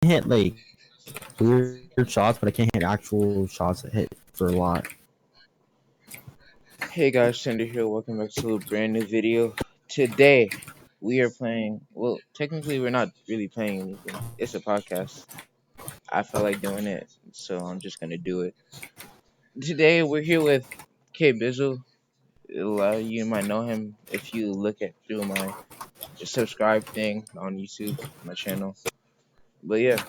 hit like weird shots, but I can't hit actual shots that hit for a lot. Hey guys, Cinder here. Welcome back to a brand new video. Today we are playing. Well, technically we're not really playing anything. It's a podcast. I felt like doing it, so I'm just gonna do it. Today we're here with K Bizzle. A lot of you might know him if you look at through my subscribe thing on YouTube, my channel. But yeah,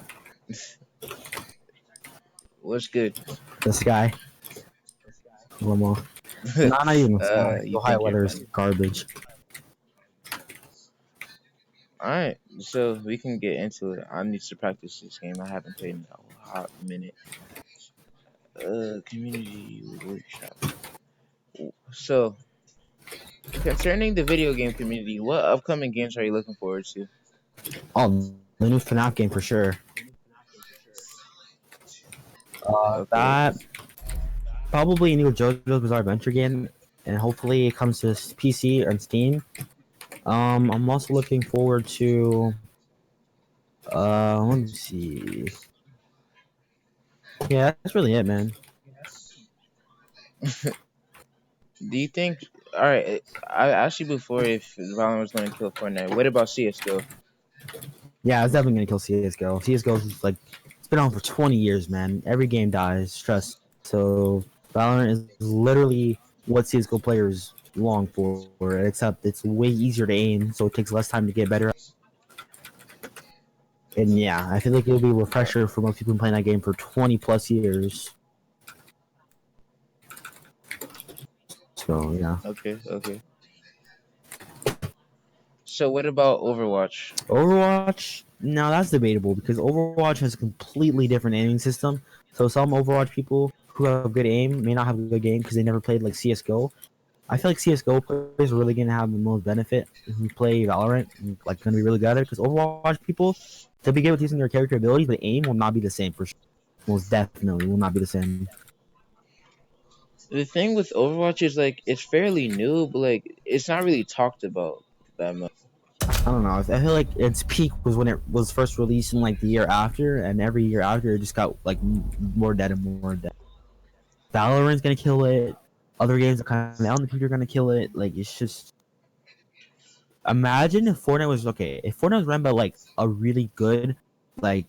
what's good? This guy, Lomo. Not even this guy. You The high think you're weather is funny? garbage. Alright, so we can get into it. I need to practice this game. I haven't played in a hot minute. Community workshop. So, concerning the video game community, what upcoming games are you looking forward to? Oh, the new FNAF game for sure. Okay. That probably a new JoJo's Bizarre Adventure game, and hopefully it comes to PC and Steam. I'm also looking forward to. Let me see. Yeah, that's really it, man. Do you think? All right, I asked you before if Valorant was going to kill Fortnite. What about CS:GO? Yeah, it's definitely gonna kill CS:GO. CS:GO is like it's been on for 20 years, man. Every game dies. Trust. So Valorant is literally what CS:GO players long for, except it's way easier to aim, so it takes less time to get better. And yeah, I feel like it'll be a refresher for most people playing that game for 20 plus years. So yeah. Okay. So what about Overwatch? Overwatch, now that's debatable because Overwatch has a completely different aiming system. So some Overwatch people who have good aim may not have a good game because they never played like CS:GO. I feel like CS:GO players are really gonna have the most benefit who play Valorant, and, like gonna be really good at it. Because Overwatch people, they'll be good with using their character abilities, but aim will not be the same for sure. Most definitely will not be the same. The thing with Overwatch is like it's fairly new, but like it's not really talked about that much. I don't know. I feel like its peak was when it was first released in like the year after, and every year after it just got like more dead and more dead. Valorant's gonna kill it. Other games that kind of out in the future are gonna kill it. Like it's just imagine if Fortnite was okay. If Fortnite was run by like a really good like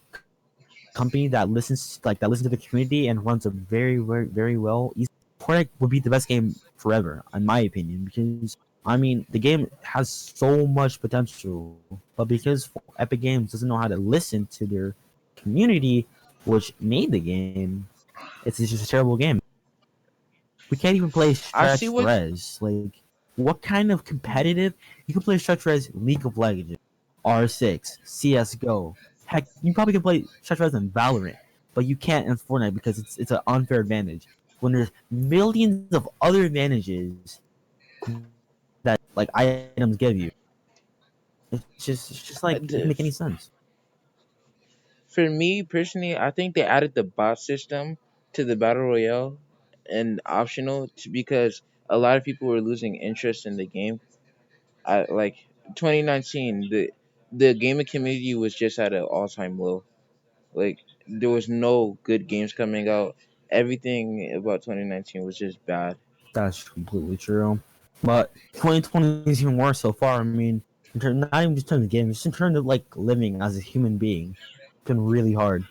company that listens to the community and runs a very well, Fortnite would be the best game forever, in my opinion. Because I mean, the game has so much potential, but because Epic Games doesn't know how to listen to their community, which made the game, it's just a terrible game. We can't even play I see Stretch what Res. Like, what kind of competitive? You can play Stretch Res, League of Legends, R6, CS:GO. Heck, you probably can play Stretch Res in Valorant, but you can't in Fortnite because it's an unfair advantage. When there's millions of other advantages that like items give you, it's just like it doesn't make any sense. for me personally, I think they added the bot system to the battle royale and optional because a lot of people were losing interest in the game. I like 2019, the gaming community was just at an all time low. Like there was no good games coming out. Everything about 2019 was just bad. That's completely true. But 2020 is even worse so far. I mean, not even just in terms of games, just in terms of like living as a human being. It's been really hard.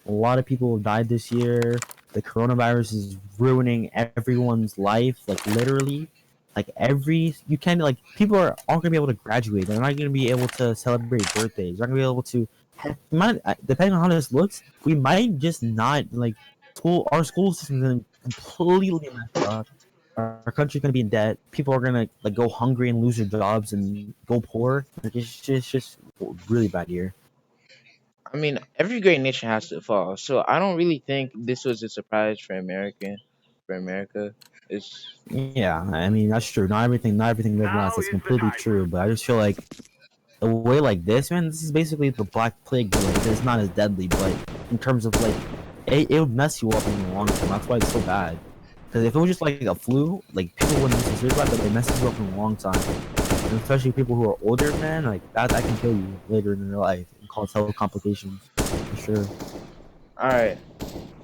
A lot of people have died this year. The coronavirus is ruining everyone's life, like literally. Like you can't like people aren't gonna be able to graduate. They're not gonna be able to celebrate birthdays. They're not gonna be able to. Depending on how this looks, we might just not like school. Our school system is completely messed up. Our country's gonna be in debt. People are gonna like go hungry and lose their jobs and go poor. Like it's just really bad year. I mean, every great nation has to fall. So I don't really think this was a surprise for America. For America, it's Yeah, I mean that's true. Not everything lives lasts. That's completely true. But I just feel like a way like this, man, this is basically the Black Plague. Like, it's not as deadly, but in terms of like, it would mess you up in the long term. That's why it's so bad. Because if it was just like a flu, like people wouldn't be serious about it, but it messes you up in the long time. And especially people who are older, man, like that can kill you later in your life and cause health complications. for sure. All right.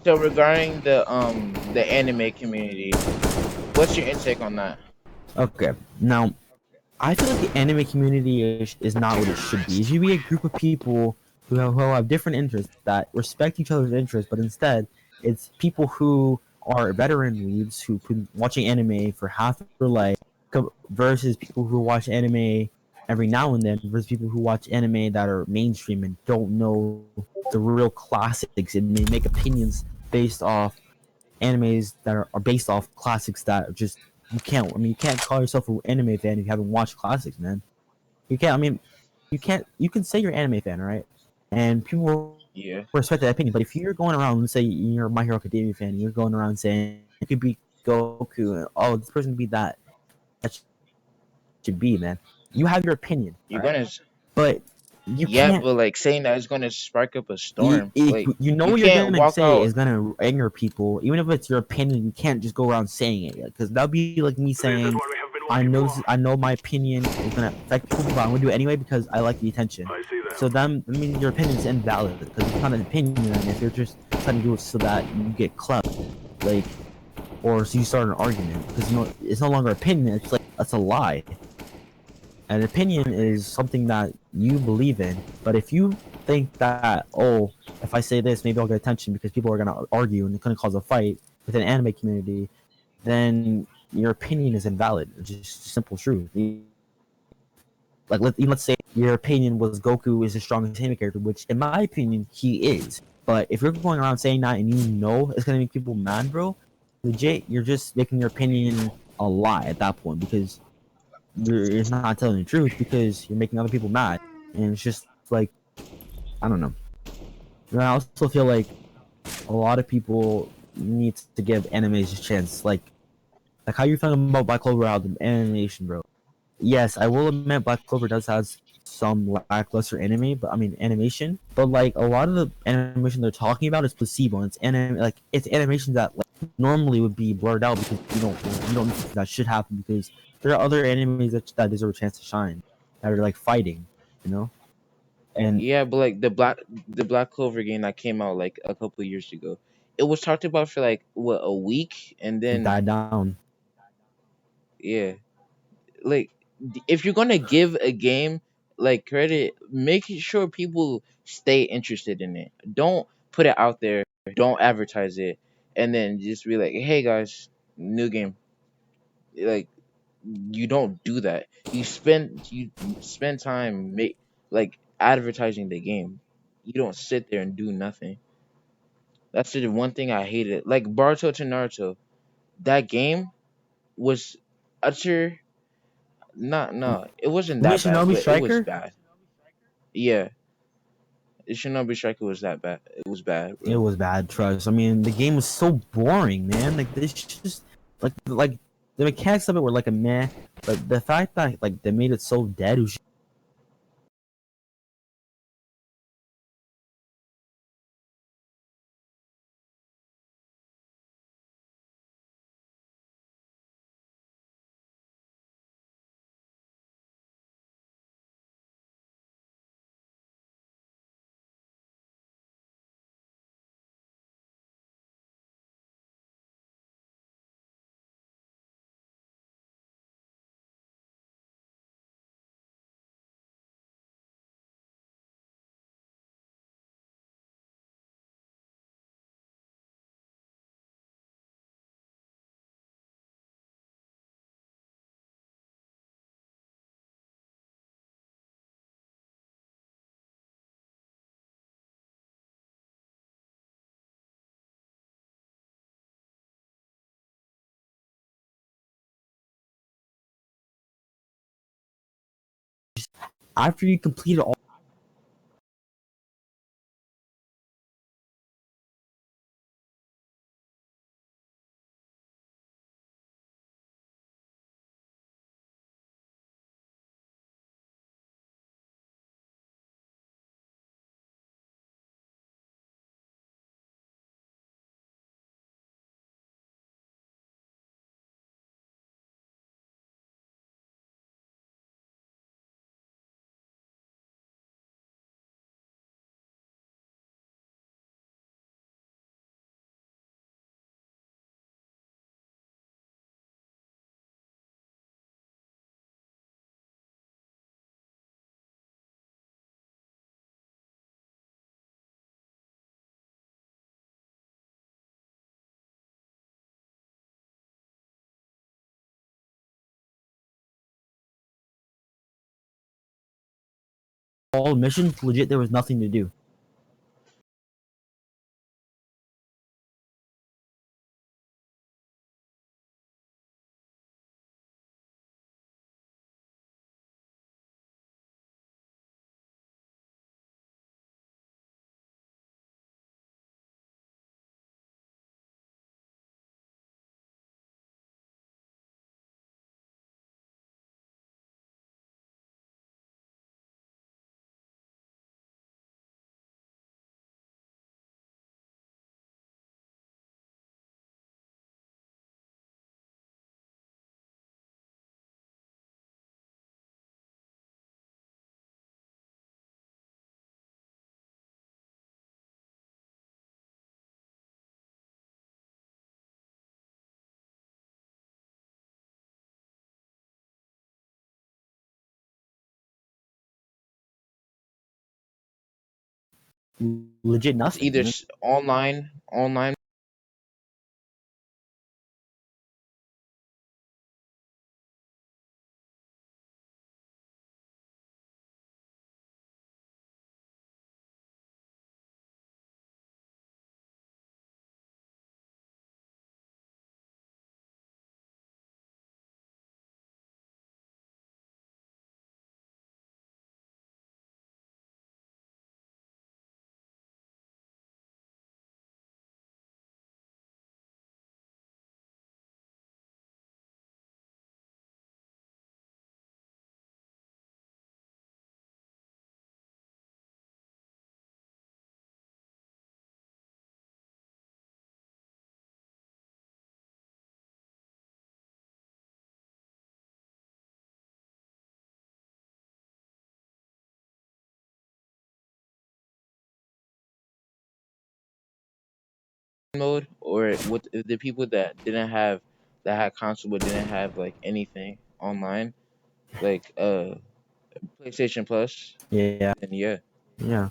So regarding the anime community, what's your intake on that? Okay, now I feel like the anime community is not what it should be. It should be a group of people who have different interests that respect each other's interests, but instead, it's people who are veteran weebs who've been watching anime for half their life versus people who watch anime every now and then versus people who watch anime that are mainstream and don't know the real classics and may make opinions based off animes that are based off classics that are just you can't. I mean, you can't call yourself an anime fan if you haven't watched classics, man. You can't. I mean, you can't. You can say you're an anime fan, right? And people will Yeah. respect that opinion. But if you're going around and say you're a My Hero Academia fan, and you're going around saying you could be Goku, and oh, this person could be that. That should be, man. You have your opinion, You're right? gonna But you Yeah, can't. but like saying that is gonna spark up a You, storm. Like you know you what you're can't gonna walk say out. is gonna anger people, even if it's your opinion. You can't just go around saying it because that'll be like me saying, I know my opinion is gonna affect people, but I'm gonna do it anyway because I like the attention. So then, I mean, your opinion is invalid because it's not an opinion. And if you're just trying to do it so that you get clout, like, or so you start an argument, because you know it's no longer opinion. It's like that's a lie. An opinion is something that you believe in, but if you think that, oh, if I say this, maybe I'll get attention because people are gonna argue and it's gonna cause a fight within the anime community, then your opinion is invalid. It's just simple truth. Like let's say your opinion was Goku is the strongest anime character, which in my opinion he is. But if you're going around saying that and you know it's gonna make people mad, bro, legit, you're just making your opinion a lie at that point because you're not telling the truth because you're making other people mad, and it's just like I don't know. And I also feel like a lot of people need to give animes a chance, like how you feeling about Black Clover album animation, bro. Yes, I will admit Black Clover does have some lackluster anime, but I mean animation. But like a lot of the animation they're talking about is placebo, and it's animation that like normally would be blurred out because you don't think that should happen because there are other animes that deserve a chance to shine that are like fighting, you know, and Yeah, but like the Black Clover game that came out like a couple years ago, it was talked about for like what a week, and it then died down. yeah, like if you're gonna give a game like credit, make sure people stay interested in it. Don't put it out there, don't advertise it, and then just be like, hey guys, new game. Like you don't do that. You spend time make like advertising the game. You don't sit there and do nothing. That's the one thing I hated. Like Boruto to Naruto, that game was utter not no, it wasn't You mean that bad, Shinobi but it was Striker? bad. Yeah, Shinobi Striker was that bad. It was bad, It bro. was bad. Trust. I mean, the game was so boring, man. Like this just like the mechanics of it were like a meh, but the fact that like they made it so dead was after you completed all all missions, legit, there was nothing to do. Legit It's nothing. either online mode, or with the people that didn't have that had console but didn't have like anything online, like PlayStation Plus, Yeah, then yeah. yeah.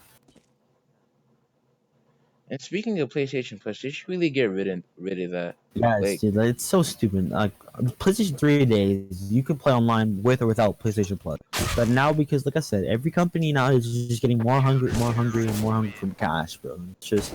And speaking of PlayStation Plus, they should really get rid of that. Yes, Like, dude, like, it's so stupid. Like PlayStation 3 days, you could play online with or without PlayStation Plus. But now, because like I said, every company now is just getting more hungry for cash, bro. It's just,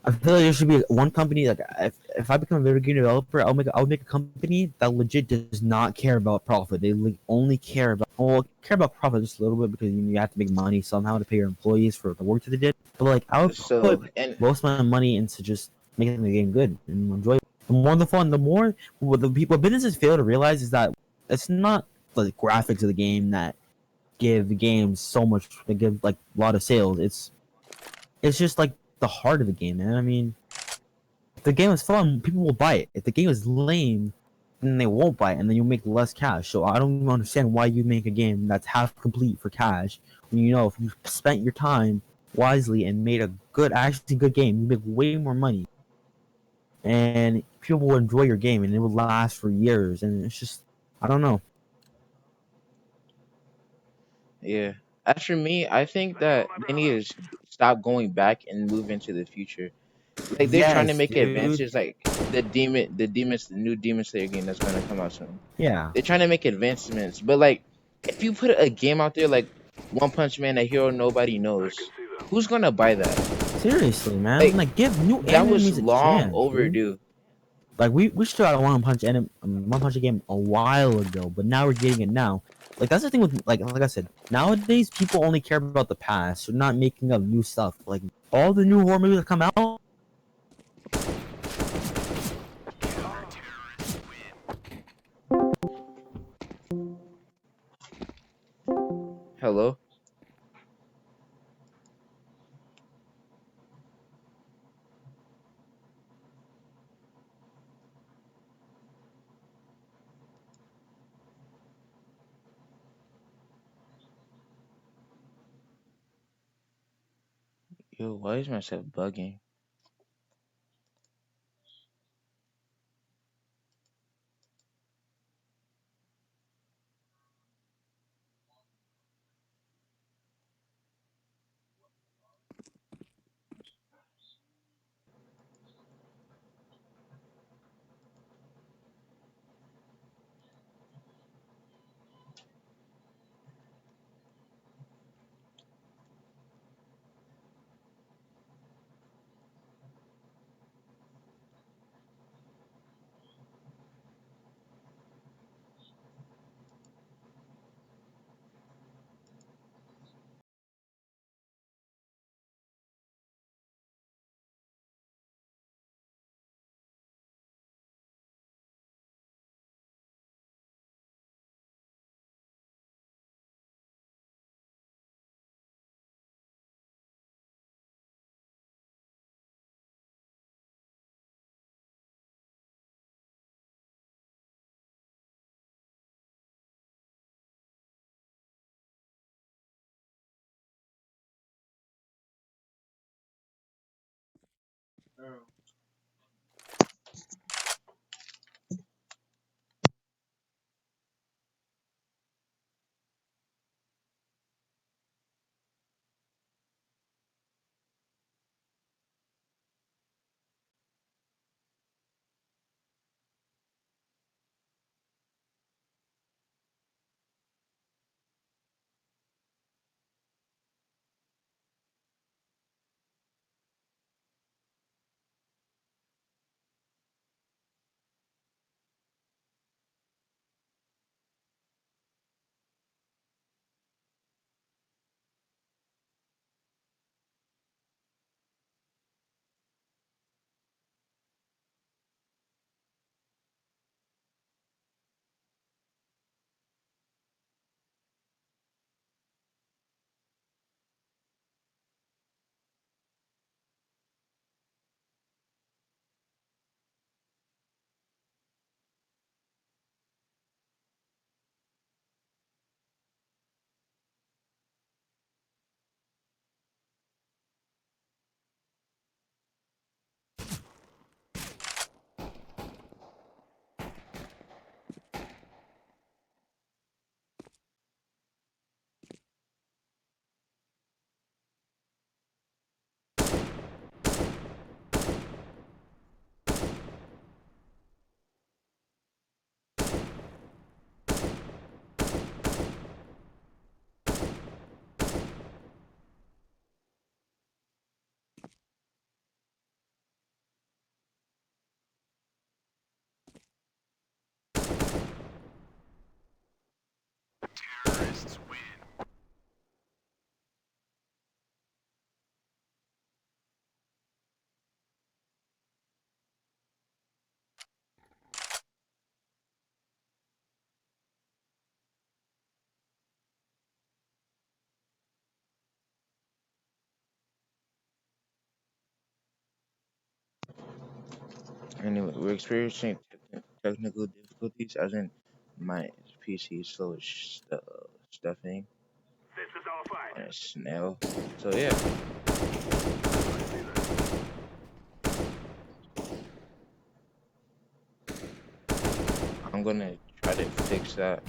I feel like there should be one company. Like, if I become a video game developer, I'll make a company that legit does not care about profit. They only care about profit just a little bit, because you have to make money somehow to pay your employees for the work that they did. But like, I would put so, and most of my money into just making the game good and enjoy. The more the fun, the more what businesses fail to realize is that it's not the graphics of the game that give the game so much. They give like a lot of sales. It's just like the heart of the game, man. I mean, if the game is fun, people will buy it. If the game is lame, then they won't buy it, and then you'll make less cash. So I don't even understand why you make a game that's half complete for cash when you know if you spent your time wisely and made a actually good game, you make way more money, and people will enjoy your game, and it will last for years. And it's just, I don't know. yeah. As for me, I think that they need to stop going back and move into the future. Like they're trying to Yes, make dude. advances, like the new Demon Slayer game that's gonna come out soon. Yeah. They're trying to make advancements, but like if you put a game out there like One Punch Man, a hero nobody knows, who's gonna buy that? Seriously, man. Like Like, give new that was enemies a long chance, dude. overdue. Like we should have One Punch game a while ago, but now we're getting it now. Like that's the thing with like I said, nowadays people only care about the past. They're not making up new stuff. Like all the new horror movies that come out. Hello. Yo, why is myself bugging? Anyway, we're experiencing technical difficulties, as in my PC is slow as stuffing and a snail. So yeah, I'm gonna try to fix that.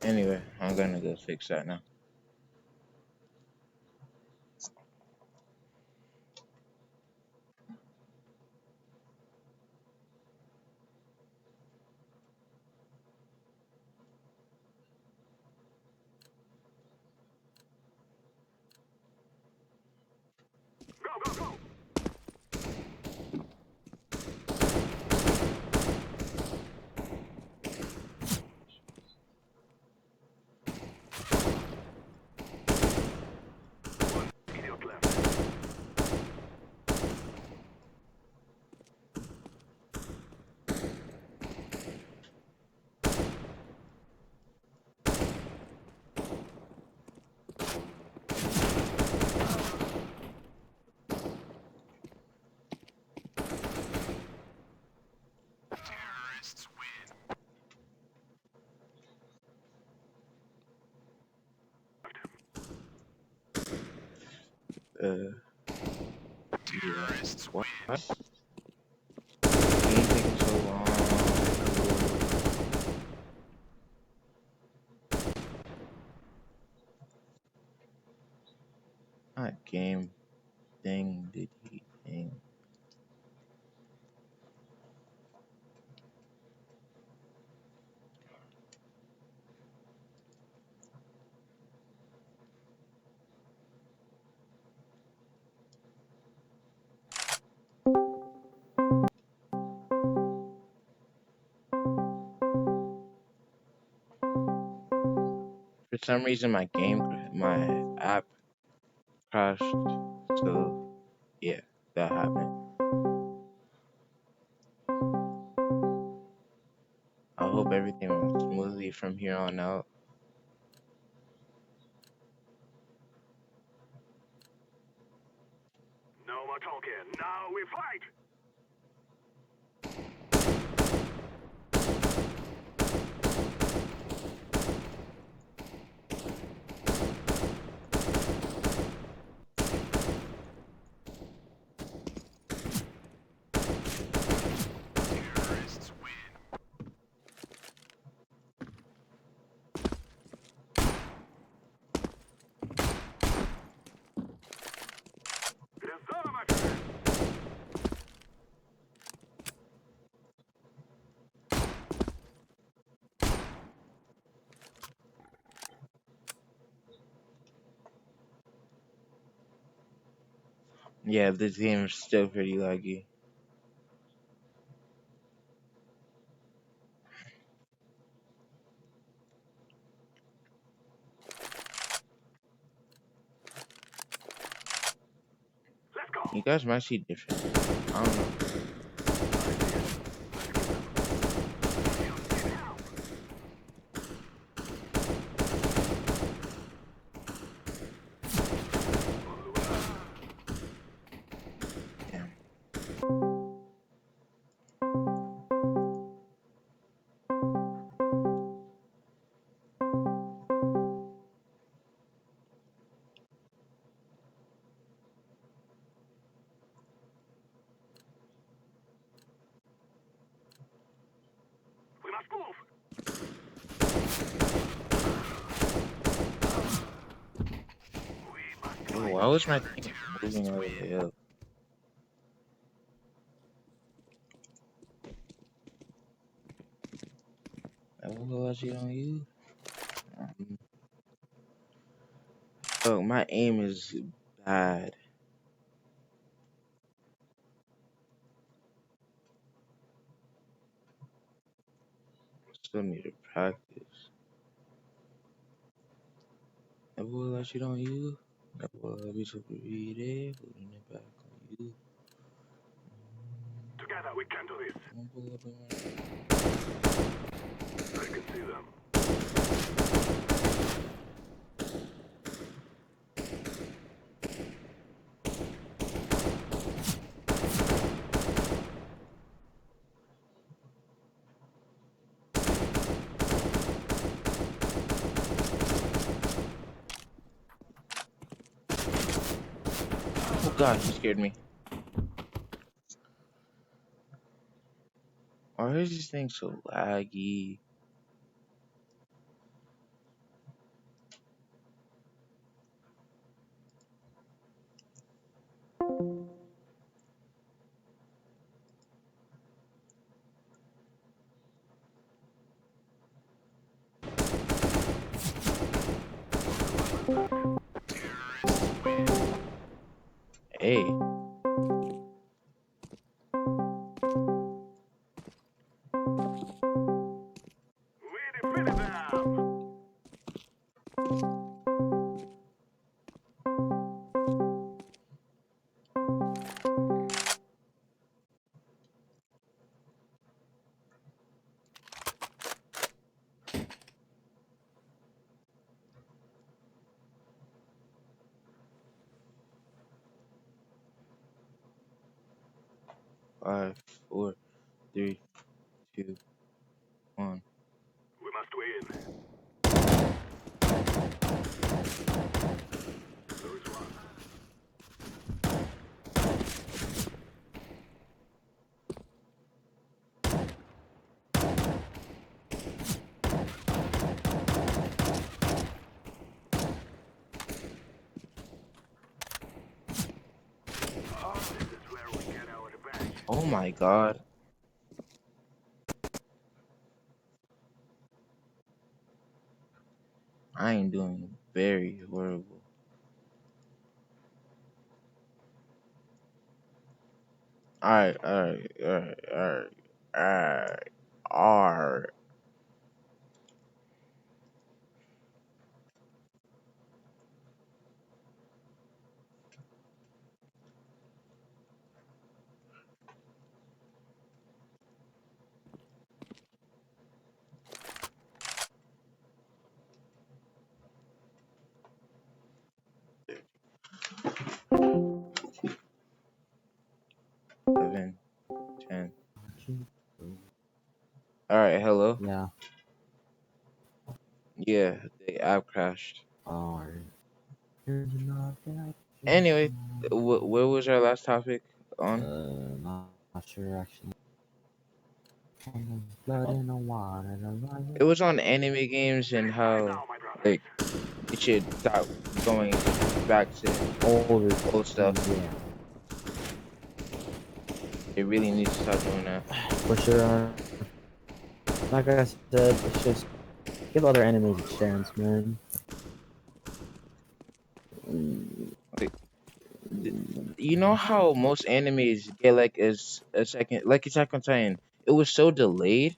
Anyway, I'm gonna go fix that now. Uh, yeah. What? Game taking so long. Not game thing. Did he thing? For some reason, my app crashed. So yeah, that happened. I hope hope everything runs smoothly from here on out. No more talking. Now we fight. Terrorists win. It is done, my friend. Yeah, this game is still pretty laggy. Let's go. You guys might see different. I don't know. Damn. We must move. We must Oh, fight. why was my thing Terrorists moving all the win. way up? I will watch it on you. Um, oh, my aim is bad. Still need to practice. I will watch it on you. I will be super ready, putting it back on you. Together we can do this. Don't pull up in my- I can see them. Oh god, he scared me. Why is this thing so laggy? Terrorists win. Hey, We defeated them. 5, 4, 3, 2, 1. We must win. There is one. This is where we get our revenge. Oh my god. I ain't doing very horrible. Alright, alright, alright, alright, alright, alright. 11, 10. Alright, hello. Yeah. Yeah, the app crashed. Oh. Anyway, what was our last topic on? Not sure actually. Blood in the water, It was on anime games and how like they should stop going back to older old stuff. Yeah, They really need to stop doing that. for sure. Like I said, it's just give other animes a chance, man. You know how most animes get like a second, like Attack on Titan. It was so delayed.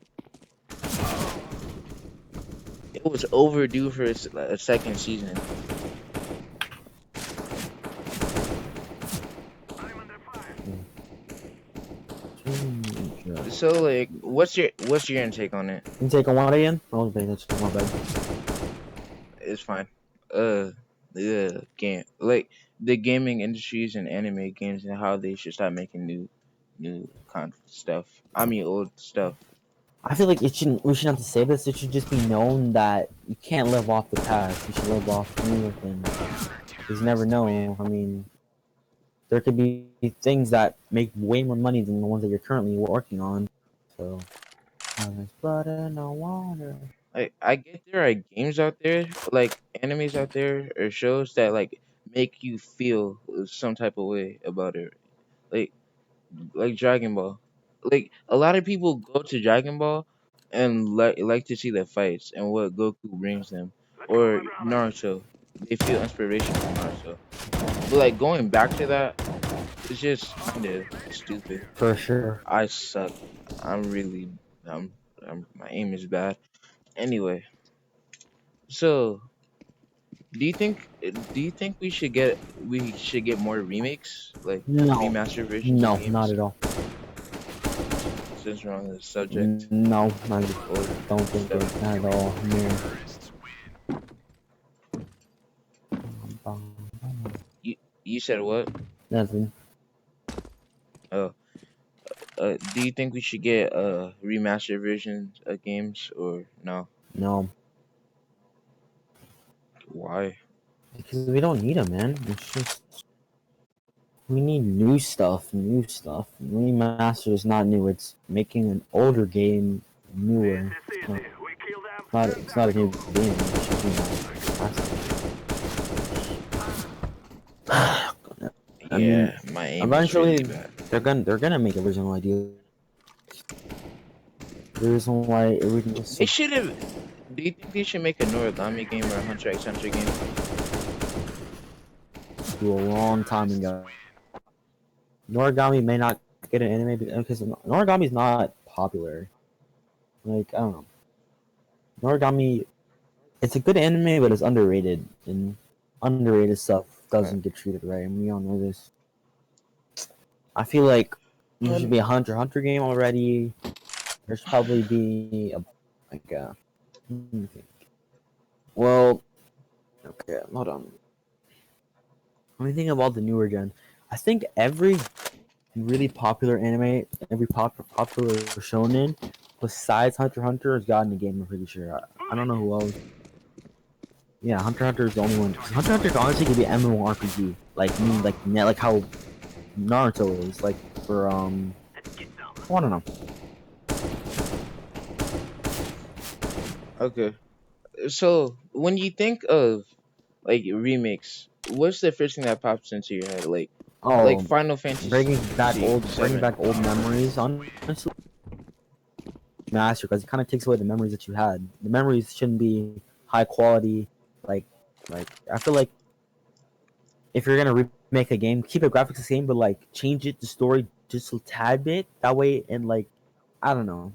It was overdue for a second season. So like, what's your intake on it? You take on what again? Oh, that's my bad. It's fine. The game, like the gaming industries and anime games, and how they should start making new stuff. I mean, old stuff. I feel like we shouldn't have to say this. It should just be known that you can't live off the past. You should live off newer things. Because you never know. I mean, there could be things that make way more money than the ones that you're currently working on. So, there's blood in the water. Like, I get there are games out there, like animes out there, or shows that like make you feel some type of way about it. Like like Dragon Ball. Like a lot of people go to Dragon Ball and like to see the fights and what Goku brings them, or Naruto. They feel inspiration from Naruto. But like going back to that, it's just kind of stupid. For sure. I suck. I'm really my aim is bad. Anyway, so do you think we should get more remakes, like No. remaster versions No, of games? not at all. Since we're on the subject. No, I Or don't think it at all. No. You said what? Nothing. Oh, do you think we should get remastered versions of games or no? No. Why? Because we don't need them, man. It's just we need new stuff. New stuff. Remaster is not new. It's making an older game newer. It's not a new game. It's just I mean, Yeah, my aim is eventually really bad. they're gonna make original ideas. The reason why everything is They should have. Do you think they should make a Noragami game or a Hunter x Hunter game? a long time ago. Noragami may not get an anime because Noragami is not popular. Like, I don't know. Noragami, it's a good anime, but it's underrated, and underrated stuff doesn't get treated right, and we all know this. I feel like there should be a Hunter x Hunter game already. There should probably be let me think. Well, okay, hold on. Let me think about the newer gen. I think every really popular anime, every popular shonen, besides Hunter x Hunter, has gotten a game. I'm pretty sure. I don't know who else. Yeah, Hunter x Hunter is the only one. Hunter x Hunter honestly could be MMORPG, like how Naruto is. Like for I don't know. Okay. So when you think of like remakes, what's the first thing that pops into your head? Like Oh, Final Fantasy. bringing back VII. old memories. Honestly, master because it kind of takes away the memories that you had. The memories shouldn't be high quality. Like I feel like if you're gonna remake a game, keep the graphics the same, but like change it the story just a tad bit. That way, and like I don't know,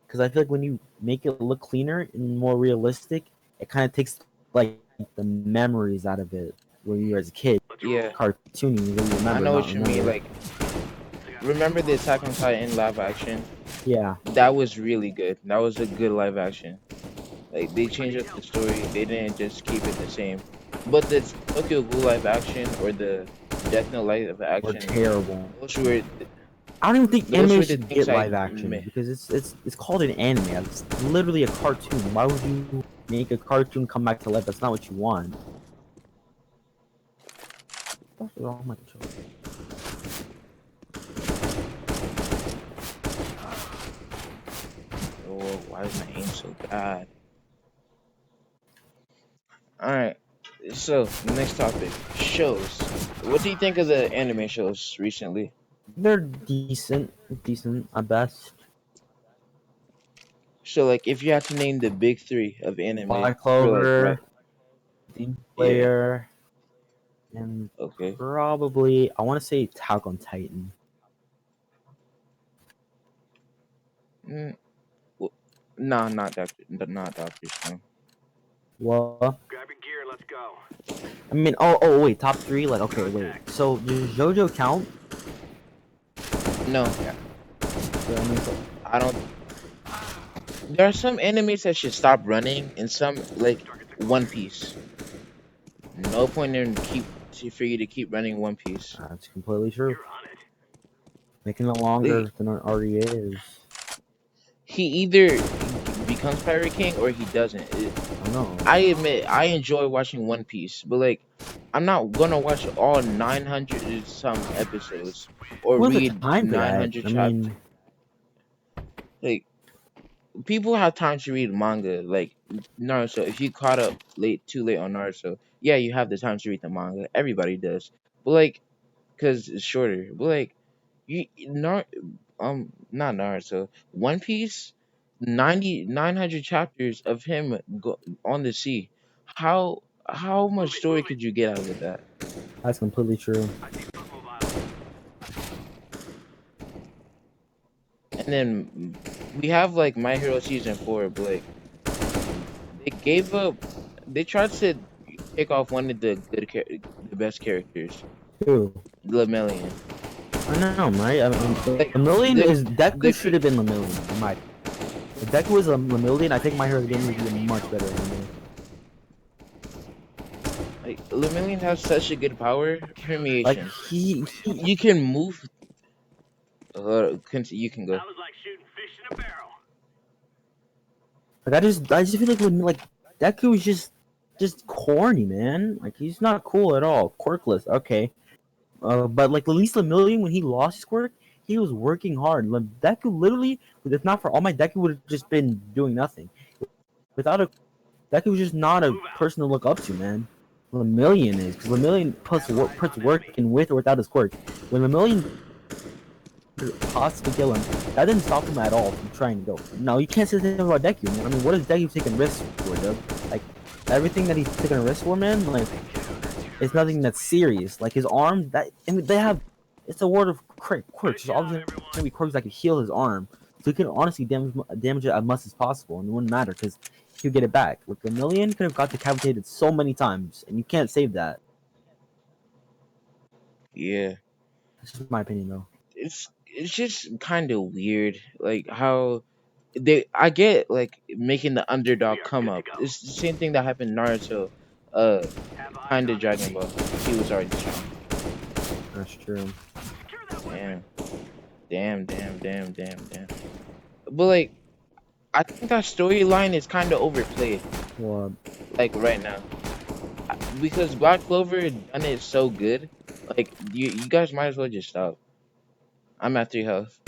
because I feel like when you make it look cleaner and more realistic, it kind of takes like the memories out of it when you were as a kid. Yeah, Cartoony, you really remember. I know not what you mean. remember. Like, remember the Attack on Titan live action? Yeah, That was really good. That was a good live action. Like they changed up the story. They didn't just keep it the same. But the Tokyo Ghoul live action or the Death Note live were action. terrible. Those were I don't even think those were the animation things get I live action meh. because it's called an anime. It's literally a cartoon. Why would you make a cartoon come back to life? That's not what you want. What's wrong with my controller? Oh, why is my aim so bad? Alright, so next topic. Shows. What do you think of the anime shows recently? They're decent at best. So like if you had to name the big three of anime Black for like Clover, right, Demon yeah, Slayer, and okay. probably I want to say Attack on Titan. Mm, well, nah, not Doctor Stone. Well, Grab your gear, let's go. I mean, oh wait, top three. Like, okay, wait. So does JoJo count? No, So, I mean, so, I don't. There are some animes that should stop running, and some like One Piece. No point in for you to keep running One Piece. that's completely true. You're on it. Making it Like, longer than it already is. he either becomes Pirate King or he doesn't. I know. I admit I enjoy watching One Piece, but like I'm not gonna watch all 900 and some episodes or Who has the read time for that? 900 I chapters. mean, Like people have time to read manga, like Naruto. If you caught up too late on Naruto, yeah, you have the time to read the manga. Everybody does, but like, cause it's shorter. But like, not Naruto. One Piece, 900 chapters of him on the sea. How much story could you get out of that? that's completely true. I see foot mobile. And then we have like My Hero season 4, but like they gave up. They tried to pick off one of the best characters, True. Lemillion. I know, right? I mean, Like Lemillion the is Deku the should have been Lemillion. In my, if Deku was a Lemillion, I think My Hero Academia would be a much better anime. like Lemillion has such a good power Like permeation. he You can move. You can go. That was like shooting fish in a barrel. like I just feel like Deku is just corny, man. Like he's not cool at all. Quirkless, okay. But like at least Lemillion, when he lost his quirk, he was working hard. Deku literally, if not for All Might, Deku would have just been doing nothing. Without a Deku was just not a person to look up to, man. Lemillion is because Lemillion puts work in with or without his quirk. When Lemillion could possibly kill him, that didn't stop him at all from trying to go. No, you can't say the same about Deku, man. I mean, what is Deku taking risks for, dude? Like everything that he's taking a risk for, man. Like it's nothing that's serious. Like his arm, that I mean, they have. It's a word of quirks. There's obviously gonna be quirks that could heal his arm, so he can honestly damage it as much as possible, and it wouldn't matter because he'll get it back. Like a million could have got decapitated so many times, and you can't save that. Yeah, That's just my opinion, though. it's just kind of weird, like how I get like making the underdog We are come good to up. go. It's the same thing that happened in Naruto, uh, Have eyes kind of on Dragon Ball. He was already strong. That's true. secure that weapon. Damn. But like, I think that storyline is kind of overplayed, Well, like right now, because Black Clover done it so good. Like you guys might as well just stop. I'm at 3 health,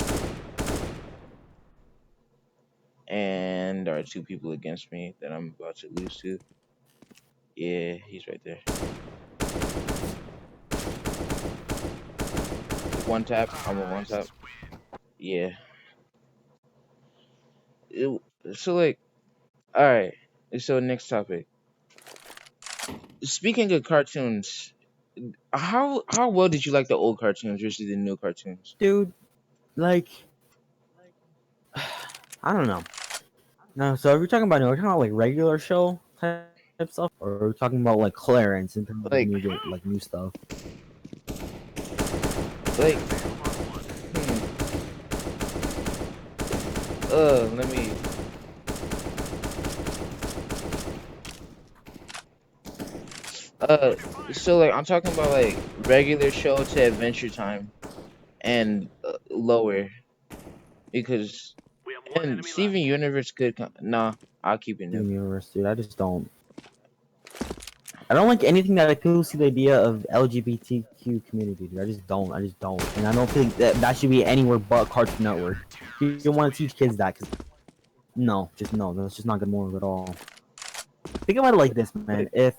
and there are 2 people against me that I'm about to lose to. Yeah, he's right there. One tap. I'm a one tap. Yeah. It, so like, all right. So next topic. Speaking of cartoons, how well did you like the old cartoons versus the new cartoons? dude, like I don't know. No, so are we talking about like regular show type stuff, or are we talking about like Clarence in terms of Like, new stuff? like, let me. So like I'm talking about like regular show to Adventure Time and lower because We have one and enemy left. Steven Universe could nah. I'll keep it new. Universe, dude. I just don't. I don't like anything that appeals to the idea of LGBTQ community, dude. I just don't. I just don't. And I don't think that should be anywhere but Cartoon Network. You don't want to teach kids that, cause no, just no. That's just not good morals at all. Think about it like this, man. If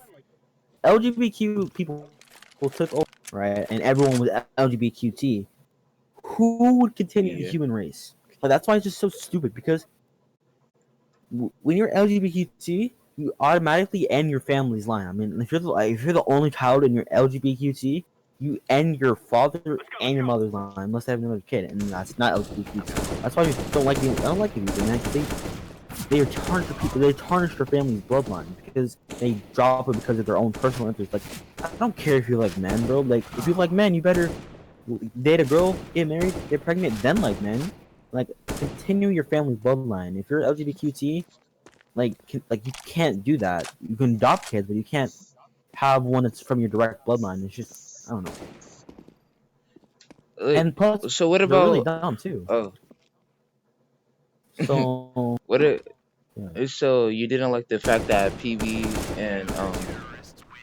LGBTQ people took over, right, and everyone was LGBTQT, who would continue the Yeah. human race? Like that's why it's just so stupid. Because when you're LGBTQT, you automatically end your family's line. I mean, if you're the only child and you're LGBTQT, you end your father and your mother's line unless they have another kid, and that's not LGBTQT. That's why I just don't like. I don't like it either, man. They tarnish the people. They tarnish their family's bloodline because they drop it because of their own personal interest. Like, I don't care if you like men, bro. Like, if you like men, you better date a girl, get married, get pregnant, then like men. Like, continue your family's bloodline. If you're LGBTQT, like you can't do that. You can adopt kids, but you can't have one that's from your direct bloodline. It's just I don't know. Like, And plus, so what they're really about dumb too. oh So what it yeah. so you didn't like the fact that PB and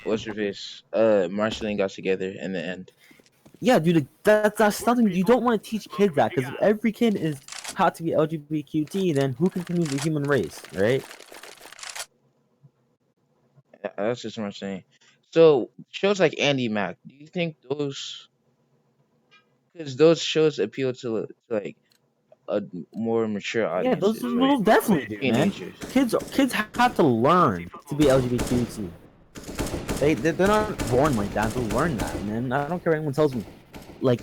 what's her face Marceline got together in the end. Yeah, dude, that's something you don't want to teach kids that because if every kid is taught to be LGBTQT, then who continues the human race, right? That's just what I'm saying. So shows like Andy Mac, do you think those because those shows appeal to like a more mature Yeah, those audiences, right? those definitely do, man. Teenagers. Kids have to learn to be LGBTQT. They're not born like that. They'll learn that, man. I don't care what anyone tells me. Like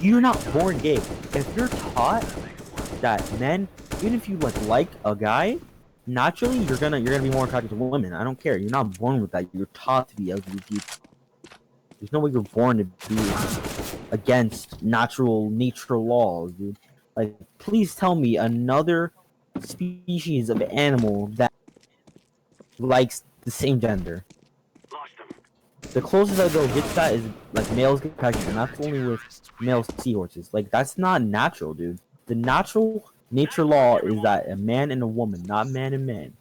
you're not born gay. If you're taught that men, even if you like a guy, naturally you're gonna be more attracted to women. I don't care. You're not born with that. You're taught to be LGBT. There's no way you're born to be against nature laws, dude. Like, please tell me another species of animal that likes the same gender. Lost him. The closest that they'll get to that is like males get pregnant, and that's only with male seahorses. Like that's not natural, dude. The natural nature law is that a man and a woman, not man and man,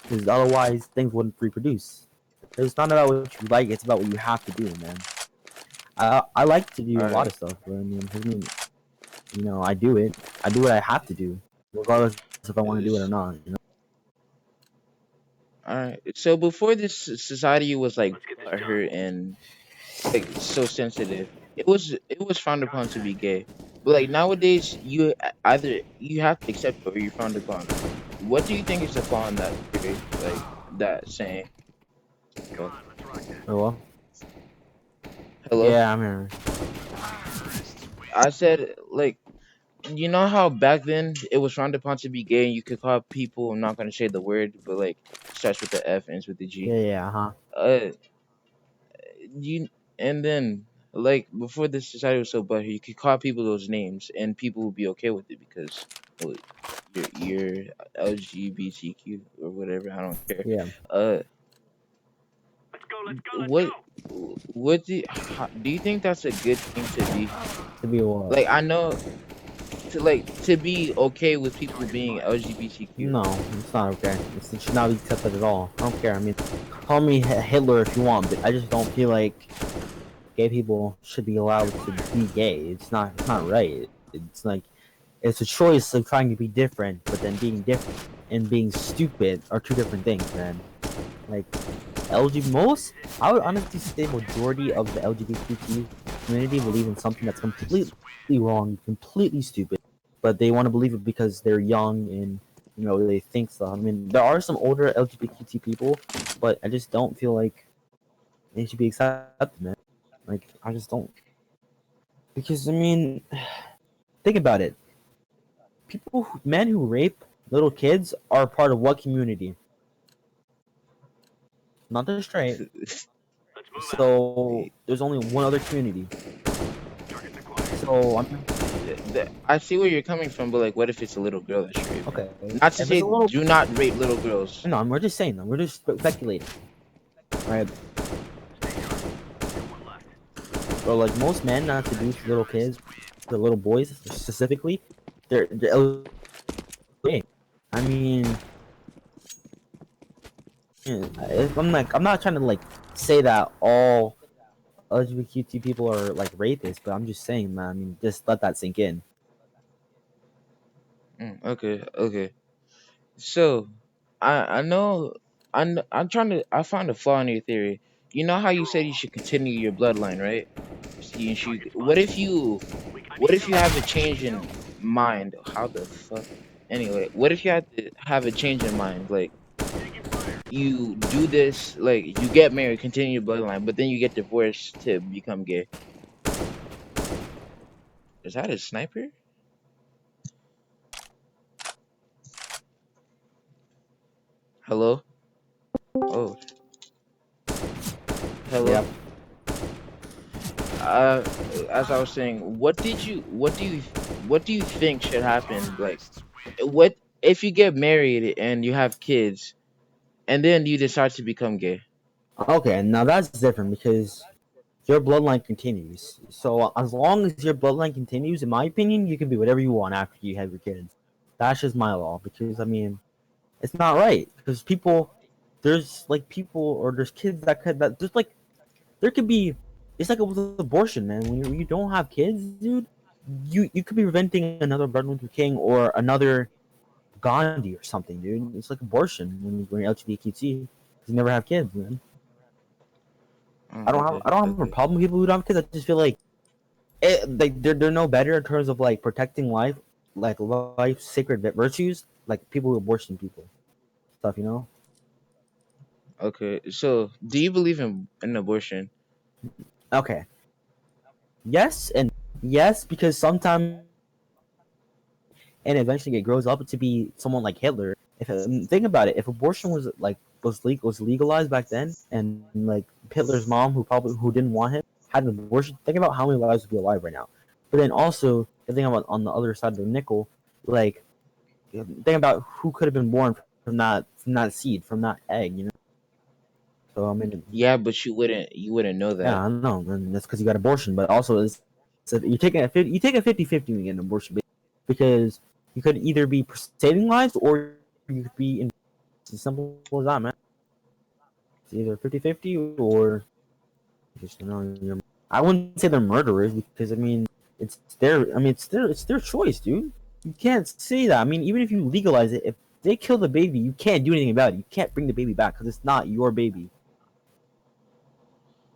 because otherwise things wouldn't reproduce. It's not about what you like; it's about what you have to do, man. I like to do a lot Alright. of stuff, but I mean, you know, I do it. I do what I have to do, regardless if I want to do it or not. You know. Alright. So before this society was like Let's get this butthurt done. and like so sensitive, it was frowned upon to be gay. But like nowadays either you have to accept it or you're frowned upon. What do you think is the flaw in that theory? Like that saying? Come on, let's rock this. Oh, well. Hello? Yeah, I'm here. I said like you know how back then it was frowned upon to be gay and you could call people, I'm not gonna say the word, but like starts with the F, ends with the G. Yeah, huh. Uh you and then like before this society was so butthurt, you could call people those names and people would be okay with it because well, you're LGBTQ or whatever. I don't care. Yeah. Uh, Let's go, let's go, let's what go. do you think that's a good thing to be? To be what? Like I know to be okay with people being LGBTQ. No, it's not okay. It should not be accepted at all. I don't care. I mean, call me Hitler if you want, but I just don't feel like gay people should be allowed to be gay. It's not. It's not right. It's like it's a choice of trying to be different, but then being different and being stupid are two different things, man. Like I would honestly say majority of the LGBTQ community believe in something that's completely wrong, completely stupid, but they want to believe it because they're young and you know they think so. I mean, there are some older LGBTQ people, but I just don't feel like they should be accepted, man. Like I just don't, because I mean, think about it. Men who rape little kids are part of what community? Not the straight. Let's move out. So there's only one other community. Target's acquired. So I see where you're coming from, but like, what if it's a little girl that's raping? okay. Not to If say it's a little, do not rape little girls. no, we're just saying that. We're just speculating, right? or like most men not to do to little kids, to little boys specifically, they're okay. I mean, I'm not trying to like say that all LGBTQ people are like rapists, but I'm just saying, man. I mean, just let that sink in. Okay, okay. So, I know I'm trying to I found a flaw in your theory. You know how you said you should continue your bloodline, right? You should, what if you have a change in mind? How the fuck? Anyway, what if you had to have a change in mind? Like you do this, like you get married, continue your bloodline, but then you get divorced to become gay. Is that a sniper? Hello? Oh, hello. Yep. Uh, as I was saying, what do you think should happen? Like, what if you get married and you have kids, and then you decide to become gay? Okay, now that's different because your bloodline continues. So as long as your bloodline continues, in my opinion, you can be whatever you want after you have your kids. That's just my law because I mean, it's not right because there's like people or there's kids that there's like there could be it's like with abortion, man. When you don't have kids, dude, you could be preventing another Martin Luther King or another Gandhi or something, dude. It's like abortion when you're LGBTQ. You never have kids, man. Oh, okay, I don't have a okay. problem with people who don't have kids. I just feel like they're no better in terms of like protecting life, like life sacred virtues, like people who abortion people stuff, you know. Okay, so do you believe in abortion? Okay, yes and yes because sometimes and eventually it grows up to be someone like Hitler. If think about it, if abortion was legalized back then, and like Hitler's mom, who didn't want him, had an abortion, think about how many lives would be alive right now. But then also, think about on the other side of the nickel, like think about who could have been born from that seed, from that egg, you know. So I mean, Yeah, but you wouldn't know yeah, that. I don't know, and that's because you got abortion. But also, so you take a 50-50 when you get an abortion because you could either be saving lives or you could be in. It's as simple as that, man. It's either 50-50 or just you're, I wouldn't say they're murderers because I mean it's their choice, dude. You can't say that. I mean, even if you legalize it, if they kill the baby, you can't do anything about it. You can't bring the baby back because it's not your baby.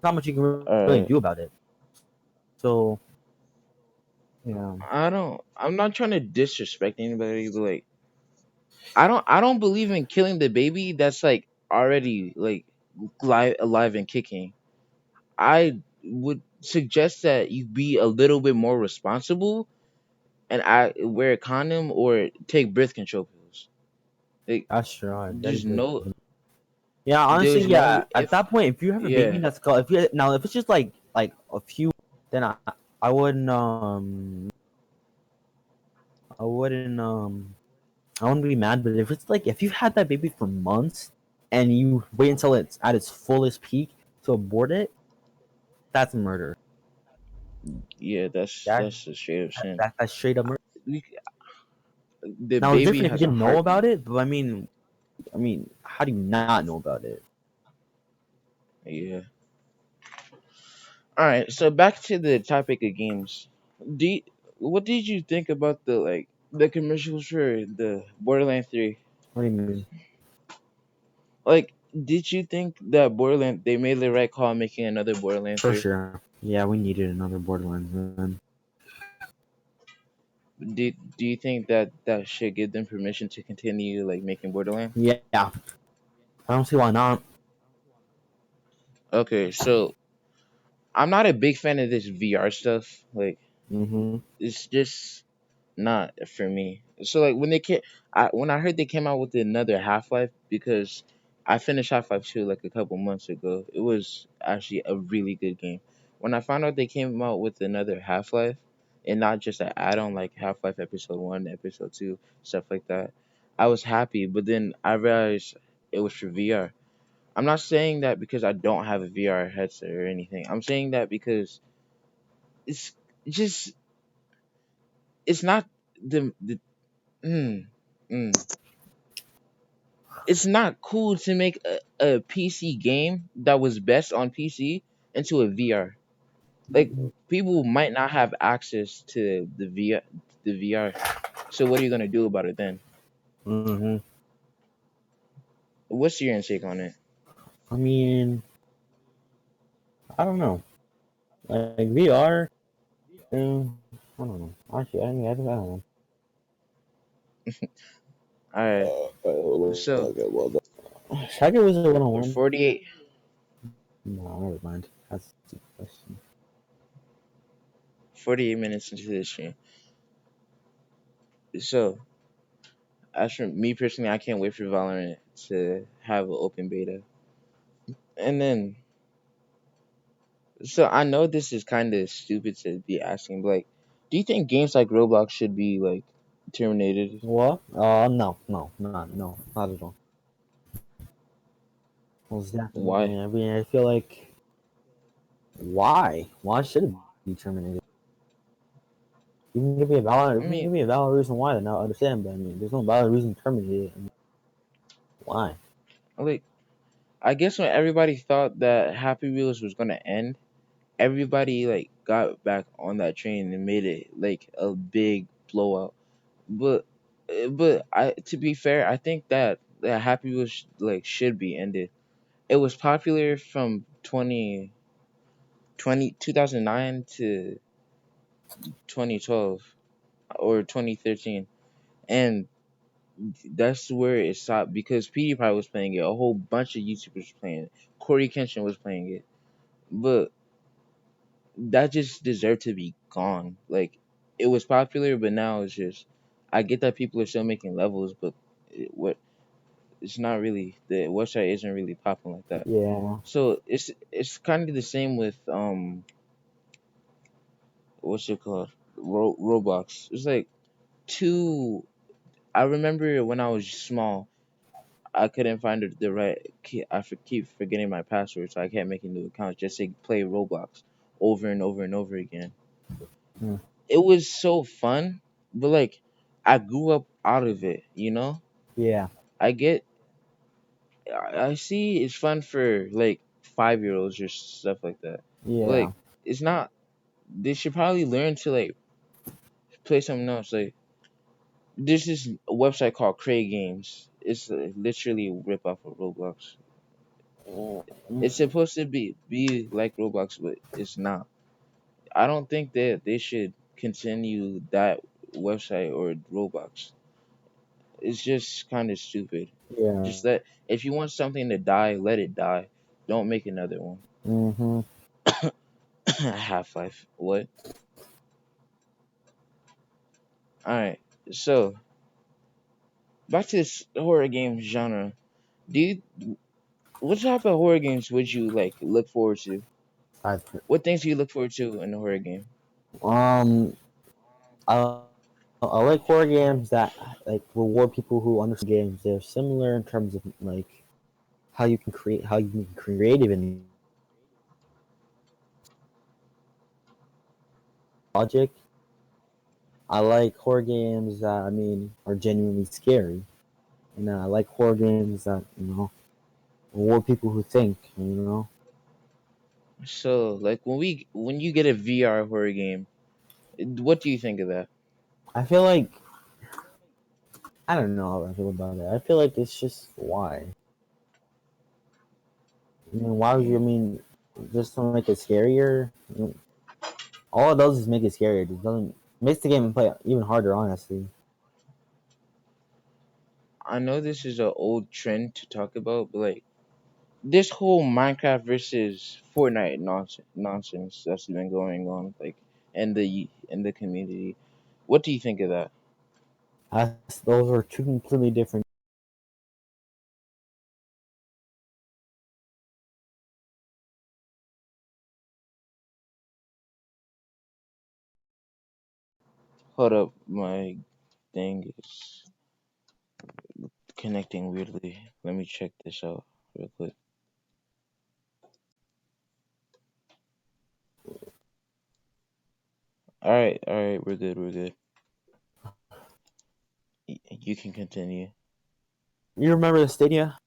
Not much you can All really right. do about it. So yeah. I'm not trying to disrespect anybody, but like I don't believe in killing the baby that's like already like alive and kicking. I would suggest that you be a little bit more responsible and I wear a condom or take birth control pills. Like That's true. That there's is really no yeah. Honestly, there's yeah. no At if that point, if you have a baby yeah. that's called, if you now if it's just like a few, then I wouldn't I wouldn't I wouldn't be mad. But if it's like if you've had that baby for months and you wait until it's at its fullest peak to abort it, that's murder. Yeah, That, that's a straight up sin. that's straight up murder. We, the Now it's baby different if you has a didn't know about heartbeat. it, but I mean, how do you not know about it? Yeah. All right. So back to the topic of games. Do you, what did you think about the commercials for the Borderlands 3? What do you mean? Like, did you think that Borderland they made the right call making another Borderland For 3? sure. Yeah, we needed another Borderlands, man. Do you think that that should give them permission to continue like making Borderlands? Yeah, I don't see why not. Okay, so I'm not a big fan of this VR stuff. Like, Mm-hmm. it's just not for me. So like when I heard they came out with another Half Life because I finished Half Life 2 like a couple months ago. It was actually a really good game. When I found out they came out with another Half Life and not just an add on like Half Life Episode 1, Episode 2, stuff like that, I was happy. But then I realized it was for VR. I'm not saying that because I don't have a VR headset or anything. I'm saying that because it's just it's not the mm, mm. It's not cool to make a PC game that was best on PC into a VR. Like people might not have access to the VR. So what are you gonna do about it then? Hmm. What's your intake on it? I mean, I don't know. Like VR, I don't know. Actually, I don't know. All right. So Okay, well, Shaggy was a one on we're one. 48, No, never mind. That's a stupid question. 48 minutes into this stream. So as for me personally, I can't wait for Valorant to have an open beta. And then, so I know this is kind of stupid to be asking, but like, do you think games like Roblox should be like terminated? What? No, not at all. Most Why? definitely. I mean, I feel like why? Why should it be terminated? You can give me a valid, I you can mean, give me a valid reason why, then I'll understand. But I mean, there's no valid reason to terminate it. I mean, why? like, I guess when everybody thought that Happy Wheels was gonna end, everybody like got back on that train and made it like a big blowout. But but I to be fair, I think that Happy Wheels like should be ended. It was popular from 2009 to 2012 or 2013, and that's where it stopped because PewDiePie was playing it. A whole bunch of YouTubers was playing it. Corey Kenshin was playing it, but that just deserved to be gone. Like it was popular, but now it's just. I get that people are still making levels, but what it's not really the website isn't really popping like that. Yeah, So it's kind of the same with what's it called Roblox. It's like two. I remember when I was small, I couldn't find the right key. Keep forgetting my password, so I kept making new accounts just to play Roblox over and over and over again. mm, It was so fun, but like I grew up out of it. yeah, I get, I see it's fun for like 5-year-olds or stuff like that. But like yeah, it's not. They should probably learn to like play something else. Like there's this website called Cray Games. It's literally a rip off of Roblox. mm, It's supposed to be like Roblox, but it's not. I don't think that they should continue that website or Roblox. It's just kind of stupid. yeah. Just let if you want something to die, let it die. Don't make another one. Mm-hmm. Half Life. What? All right. So back to this horror game genre. Do you what type of horror games would you like look forward to? I, What things do you look forward to in a horror game? um, I like horror games that like reward people who understand games. They're similar in terms of like how you can be creative in logic. I like horror games that I mean are genuinely scary, and I like horror games that reward people who think. So like when you get a VR horror game, what do you think of that? I feel like I don't know how I feel about it. I feel like it's just why. I mean, why would you? I Mm, mean, just to make it scarier. I mean, all it does is make it scarier. It doesn't makes the game play even harder. Honestly, I know this is an old trend to talk about, but like this whole Minecraft versus Fortnite nonsense that's been going on, like in the community. What do you think of that? those are two completely different. Hold up, my thing is connecting weirdly. Let me check this out real quick. all right, we're good, we're good. You can continue. You remember the Stadia?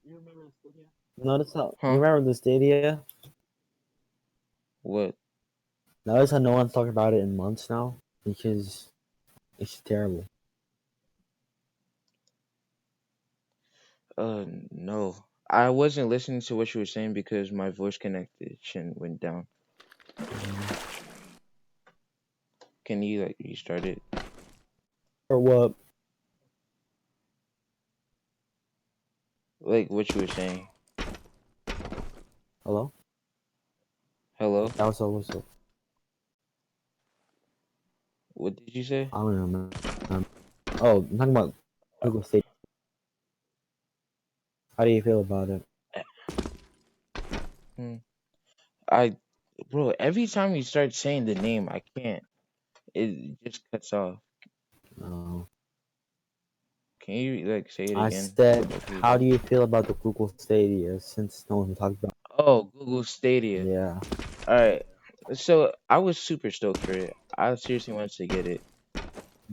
Notice how you Huh? remember the Stadia? What? Notice how no one's talking about it in months now because it's terrible. No. I wasn't listening to what you were saying because my voice connection went down. Can you like restart it? Or what? Like what you were saying. Hello? Hello? That was what's up? What did you say? I don't know. Oh, I'm talking about Google Stadia. How do you feel about it? Hmm. I, bro, every time you start saying the name, I can't. It just cuts off. No. Can you like say it I again? said, Like you how do did. you feel about the Google Stadia since no one talked about Oh, Google Stadia. it? Yeah. All right. So I was super stoked for it. I seriously wanted to get it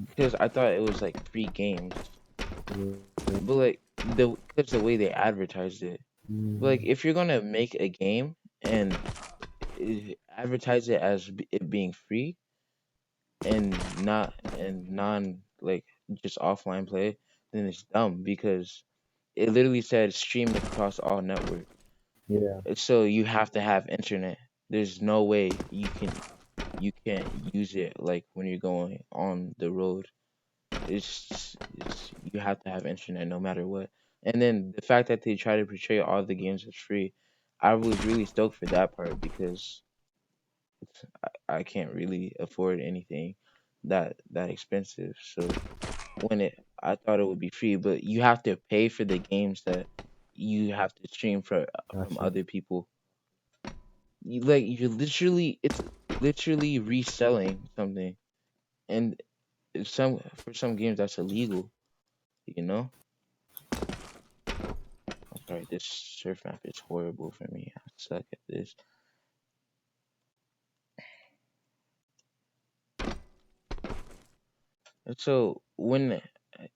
because I thought it was like free games. But like because the way they advertised it. But like if you're gonna make a game and advertise it as it being free and not and non like just offline play, then it's dumb because it literally said streaming across all networks. Yeah. So you have to have internet. There's no way you can't use it like when you're going on the road. It's you have to have internet no matter what. And then the fact that they try to portray all the games as free, I was really stoked for that part because I can't really afford anything that expensive. So when I thought it would be free, but you have to pay for the games that you have to stream from Gotcha. other people. It's literally reselling something, and some for some games that's illegal. You know. I'm sorry, this surf map is horrible for me. I suck at this. And so when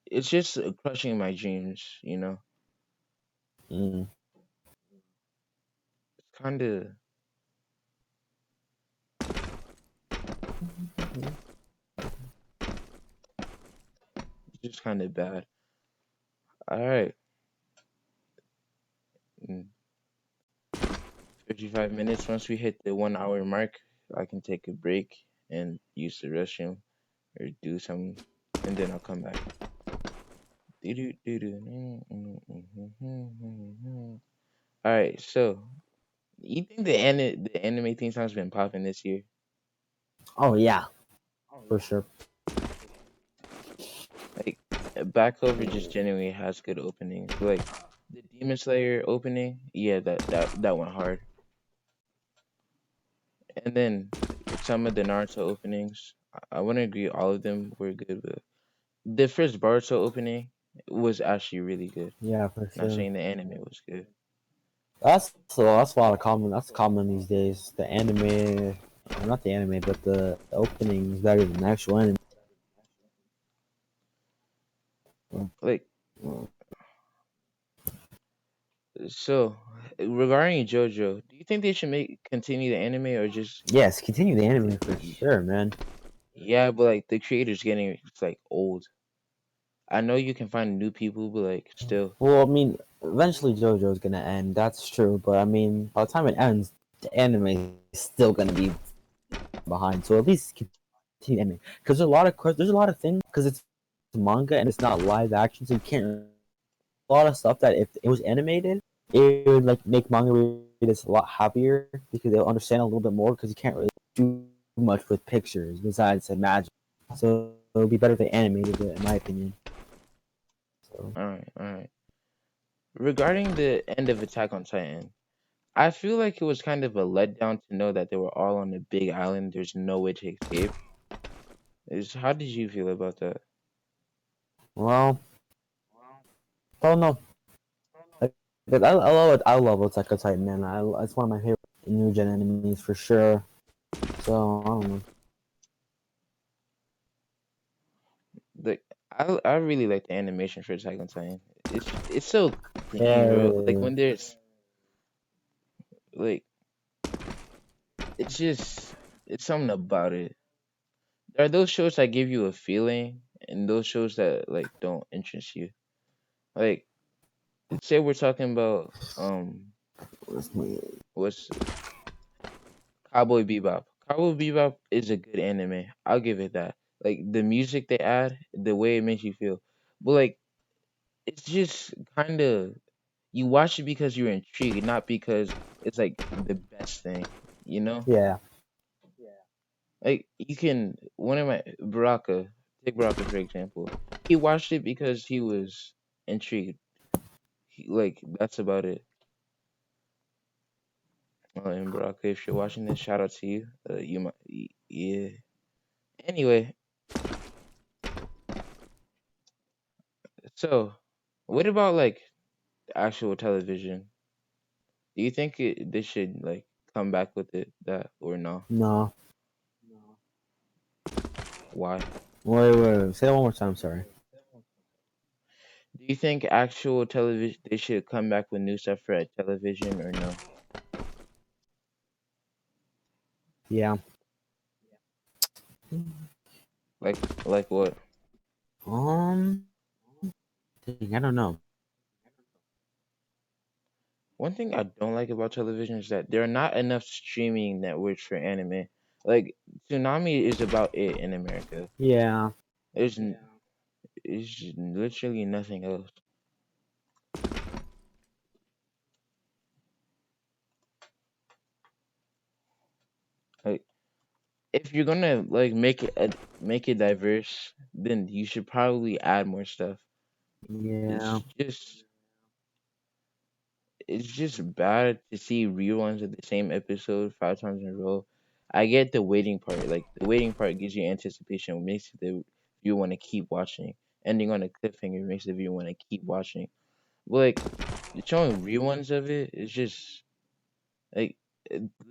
it's just crushing my dreams, Mm. it's kind of just kind of bad. All right, mm, 55 minutes. Once we hit the 1 hour mark, I can take a break and use the restroom or do some, and then I'll come back. All right, so you think the anime theme song's been popping this year? Oh yeah, for sure. Like Back Over just genuinely has good openings. Like the Demon Slayer opening, yeah, that went hard. And then some of the Naruto openings, I wouldn't agree all of them were good, but the first Boruto opening was actually really good. Yeah, for Not sure. saying the anime was good. That's a lot of common. That's common these days. The anime, not the anime, but the opening is better than the actual anime. Like so, regarding JoJo, do you think they should make continue the anime or just Yes, continue the anime for sure, man. yeah, but like the creator's getting it's like old. I know you can find new people, but like still. Well, I mean, eventually JoJo's gonna end. That's true, but I mean, by the time it ends, the anime is still gonna be behind. So at least continue anime because there's a lot of things because it's manga and it's not live action, so you can't a lot of stuff that if it was animated, it would like make manga readers a lot happier because they'll understand a little bit more because you can't really do much with pictures besides imagine. So it would be better if they animated it, in my opinion. So All right, all right. Regarding the end of Attack on Titan, I feel like it was kind of a letdown to know that they were all on a big island. There's no way to escape. How did you feel about that? well, don't know. Like, I love Attack on Titan, man. It's one of my favorite new gen enemies for sure. So I don't know. I really like the animation for Attack on Titan. It's so clean, bro. Like Yeah, when there's like it's just it's something about it. There are those shows that give you a feeling, and those shows that like don't interest you. Like say we're talking about what's Cowboy Bebop. Cowboy Bebop is a good anime. I'll give it that. Like the music they add, the way it makes you feel. But like it's just kind of you watch it because you're intrigued, not because it's like the best thing, you know? yeah. Like you can one of my Baraka, take Baraka for example. He watched it because he was intrigued. Like that's about it. And Baraka, if you're watching this, shout out to you. You might, yeah. Anyway, so what about like actual television? Do you think they should like come back with it that or no? No. Why? Wait. Say it one more time. Sorry. Do you think actual television they should come back with new stuff for television or no? Yeah. Like what? Um. I don't know. One thing I don't like about television is that there are not enough streaming networks for anime. Like Tsunami is about it in America. Yeah. There's it's literally nothing else. Like if you're gonna like make it diverse, then you should probably add more stuff. Yeah. It's just it's just bad to see reruns of the same episode 5 times in a row. I get the waiting part. Like the waiting part gives you anticipation, makes the viewer want to keep watching. Ending on a cliffhanger makes the viewer want to keep watching. But like showing reruns of it is just like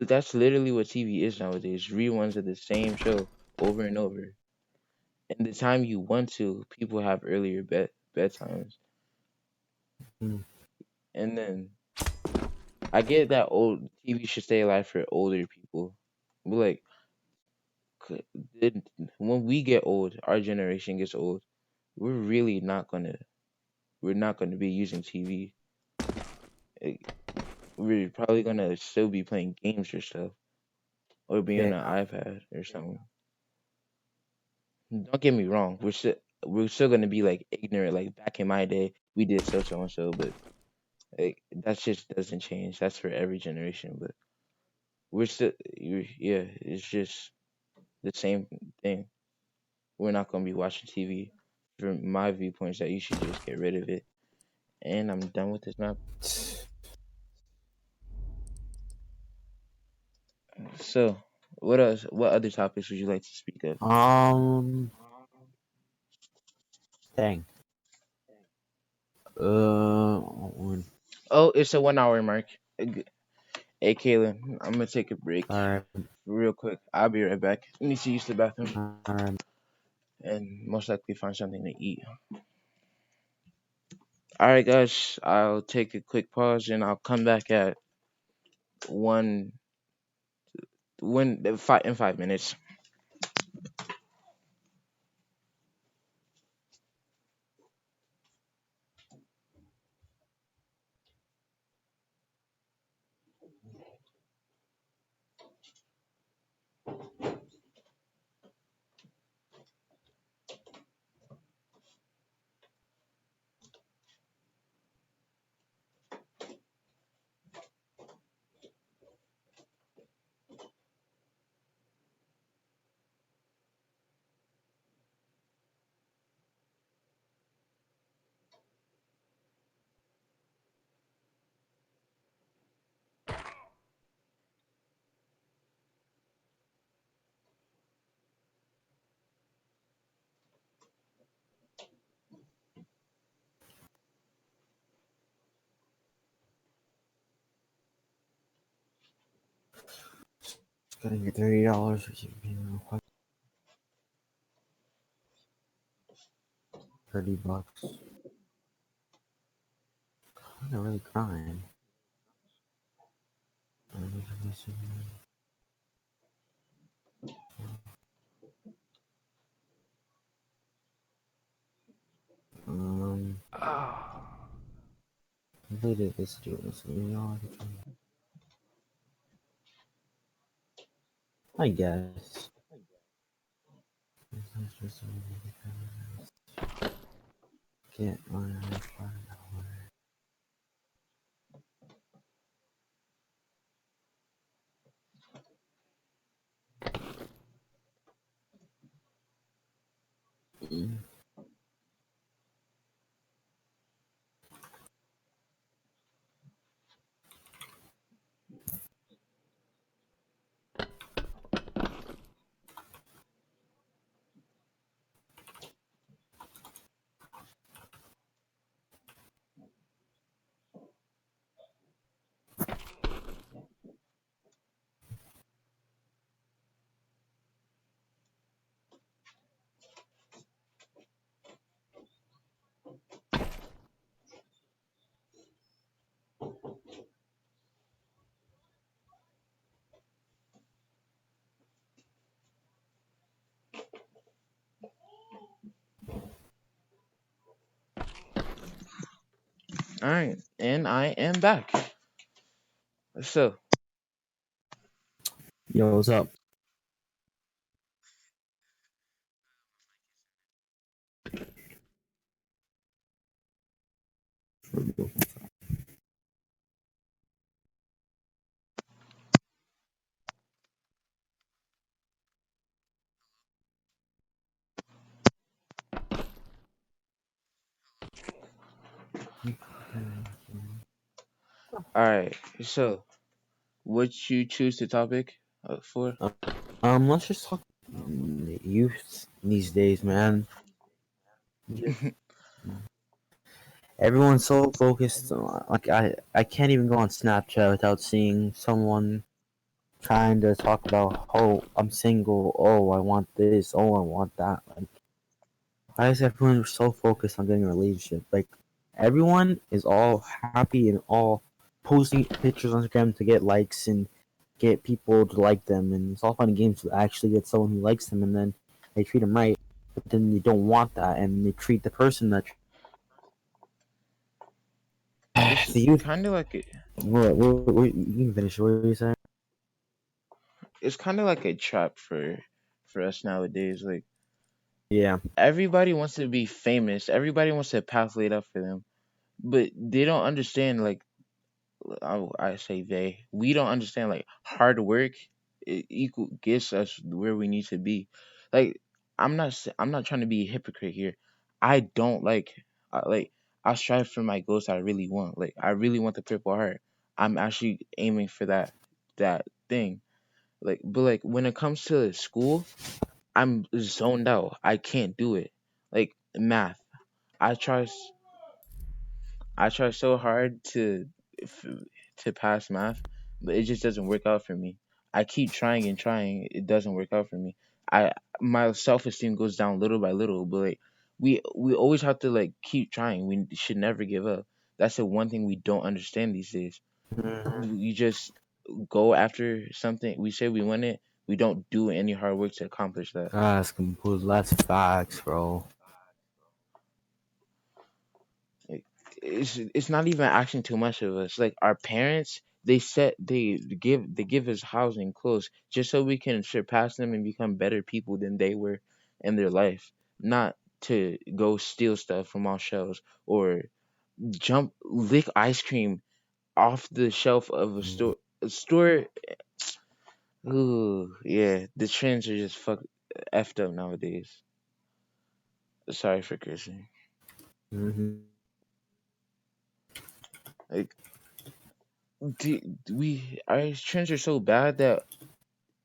that's literally what TV is nowadays. Reruns of the same show over and over. And the time you want to, people have earlier bedtimes. Mm. And then I get that old TV should stay alive for older people. But like c- did- when we get old, our generation gets old, we're really not gonna be using TV. Like, we're probably gonna still be playing games or stuff, or be on Yeah. an iPad or something. Don't get me wrong, we're still gonna be like ignorant. Like back in my day, we did so and so, but like that just doesn't change. That's for every generation. But we're still, yeah, it's just the same thing. We're not gonna be watching TV. From my viewpoints, that you should just get rid of it. And I'm done with this map. So, what else? What other topics would you like to speak of? Um. Dang. All Oh, it's a 1 hour mark. Hey, Kaylin, I'm gonna take a break right. real quick. I'll be right back. Let me see use the bathroom All right. and most likely find something to eat. All right, guys. I'll take a quick pause and I'll come back at one in 5 minutes. Gonna get $30. $30. I'm not really crying. Um, completed this deal. I guess. Get my All right, and I am back. So, Yo, what's up? all right. So, what you choose the topic for? Let's just talk youth these days, man. Everyone's so focused on, like I can't even go on Snapchat without seeing someone trying to talk about, oh, I'm single, oh, I want this, oh, I want that. Like, why is everyone so focused on getting a relationship? Like, everyone is all happy and all posting pictures on Instagram to get likes and get people to like them, and it's all fun and games to actually get someone who likes them, and then they treat them right, but then they don't want that, and they treat the person that It's the youth. kind of like a, You can finish. What were you saying? it's kind of like a trap for us nowadays. Like Yeah. everybody wants to be famous. Everybody wants a path laid up for them, but they don't understand. Like I say they, we don't understand. Like hard work equal gets us where we need to be. Like I'm not trying to be a hypocrite here. I don't like I strive for my goals that I really want. Like I really want the Purple Heart. I'm actually aiming for that thing. Like but like when it comes to school, I'm zoned out. I can't do it. Like math. I try I try so hard f- to pass math, but it just doesn't work out for me. I keep trying and trying, it doesn't work out for me. I My self esteem goes down little by little, but like we always have to like keep trying. We should never give up. That's the one thing we don't understand these days. Mhm. We just go after something. We say we want it. We don't do any hard work to accomplish that. That's complete. That's facts, bro. Like, it's not even asking too much of us. Like our parents, they give us housing, clothes, just so we can surpass them and become better people than they were in their life. Not to go steal stuff from our shelves or jump lick ice cream off the shelf of a store. A store. Ooh, yeah, the trends are just effed up nowadays. Sorry for cursing. Mm-hmm. Like, our trends are so bad that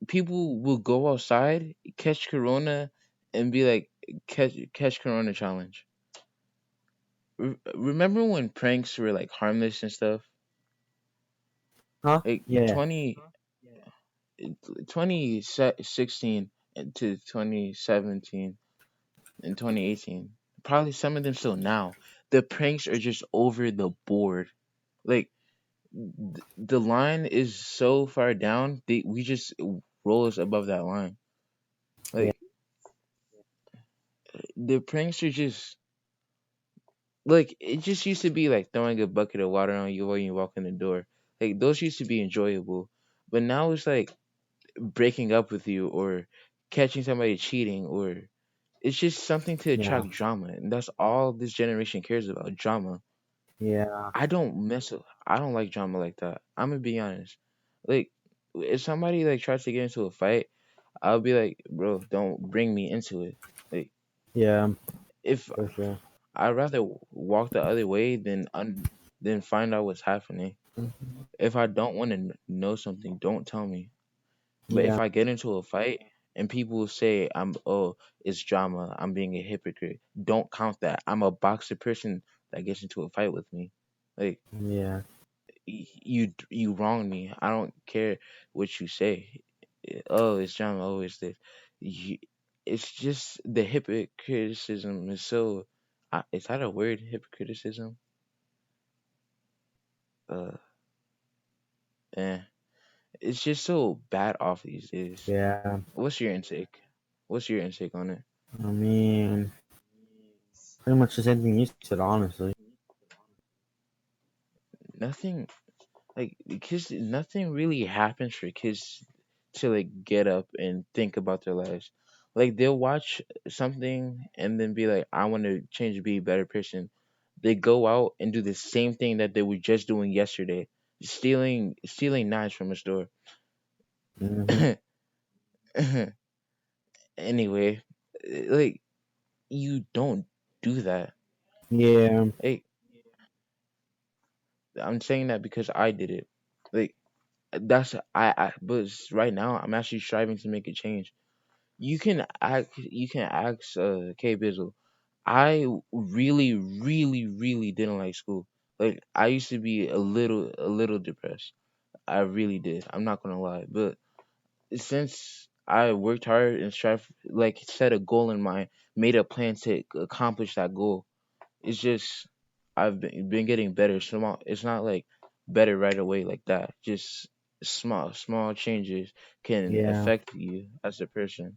people will go outside, catch corona, and be like, catch corona challenge. Remember when pranks were like harmless and stuff? Huh? Like Yeah. 2016 to 2017 and 2018. probably some of them still now. The pranks are just over the board. Like the line is so far down, we just rolls above that line. Yeah. Like the pranks are just like it just used to be like throwing a bucket of water on you while you walk in the door. Like those used to be enjoyable, but now it's like breaking up with you or catching somebody cheating or it's just something to Yeah. attract drama, and that's all this generation cares about, drama. Yeah. I don't like drama like that. I'm gonna be honest. Like if somebody like tries to get into a fight, I'll be like, bro, don't bring me into it. Like Yeah. if For sure. I'd rather walk the other way than find out what's happening. Mhm. If I don't want to know something, don't tell me. But if Yeah. I get into a fight and people say it's drama, I'm being a hypocrite. Don't count that. I'm a boxer person that gets into a fight with me. Like Yeah. you wrong me. I don't care what you say. Oh, it's drama. Oh, it's this. You, it's just the hypocriticism is so. Is that a word? Hypocriticism. Uh, eh. It's just so bad off these days. Yeah. What's your intake? What's your intake on it? I mean, pretty much the same thing you said, honestly. Nothing like because nothing really happens for kids to like get up and think about their lives. Like they'll watch something and then be like, I want to change to be a better person. They go out and do the same thing that they were just doing yesterday, stealing knives from a store. Hmm. Anyway, like you don't do that. Yeah. Like I'm saying that because I did it. Like that's but right now I'm actually striving to make a change. You can ask K Bizzle. I really, really, really didn't like school. Like I used to be a little depressed. I really did. I'm not gonna lie. But since I worked hard and strive, like set a goal in mind, made a plan to accomplish that goal, it's just been getting better. Small. It's not like better right away like that. Just small changes can Yeah. affect you as a person.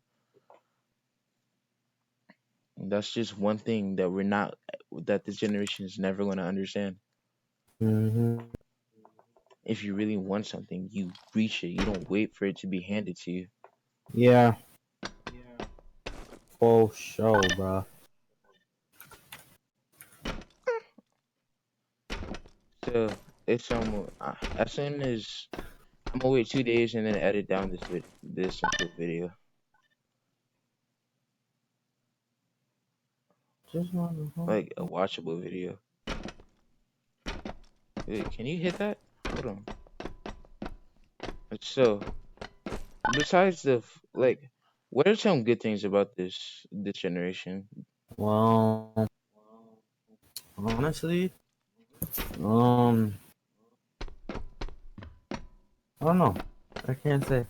That's just one thing that we're not that this generation is never going to understand. Hmm. If you really want something, you reach it. You don't wait for it to be handed to you. Yeah. Full show, bro. So it's as soon as I'm gonna wait 2 days and then edit down this simple video. Just wanna hold. Like a watchable video. Wait, can you hit that? Hold on. So, besides like, what are some good things about this generation? Well, honestly, um, I don't know. I can't say.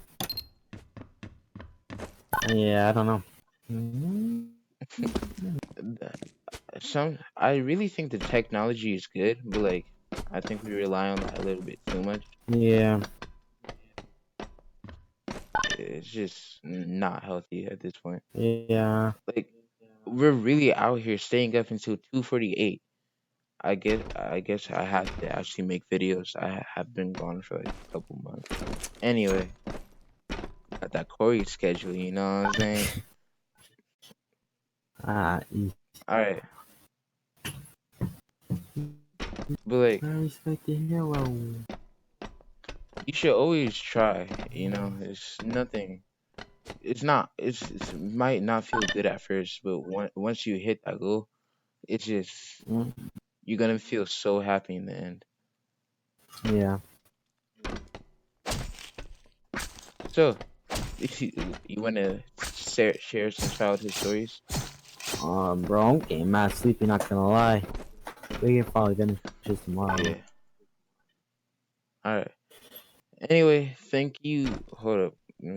Yeah, I don't know. Mhm. Th- Some I really think the technology is good, but like I think we rely on that a little bit too much. Yeah. It's just not healthy at this point. Yeah. Like we're really out here staying up until 2:48. I guess I have to actually make videos. I have been gone for like a couple months. Anyway, got that Corey schedule, you know what I'm saying? Ah, All right, but like I respect the hero. you should always try. You know, it's nothing. It's not. It might not feel good at first, but once you hit that goal, it's just Mm. you're gonna feel so happy in the end. Yeah. So, if you wanna share some childhood stories? Bro, I'm getting mad sleepy, not gonna lie. We can probably finish this tomorrow. Yeah. All right. Anyway, thank you. Hold up. Let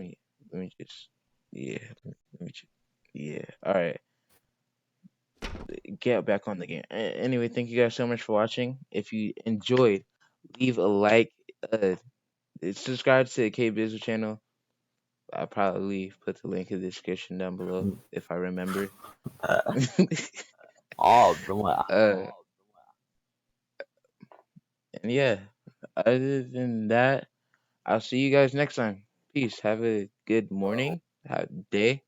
me just. Yeah. Let me just, yeah. All right. get back on the game. Anyway, thank you guys so much for watching. If you enjoyed, leave a like. Subscribe to the K Bizzle channel. I'll probably put the link in the description down below if I remember. Oh, bro. uh, and yeah, other than that, I'll see you guys next time. Peace. Have a good morning, have a day,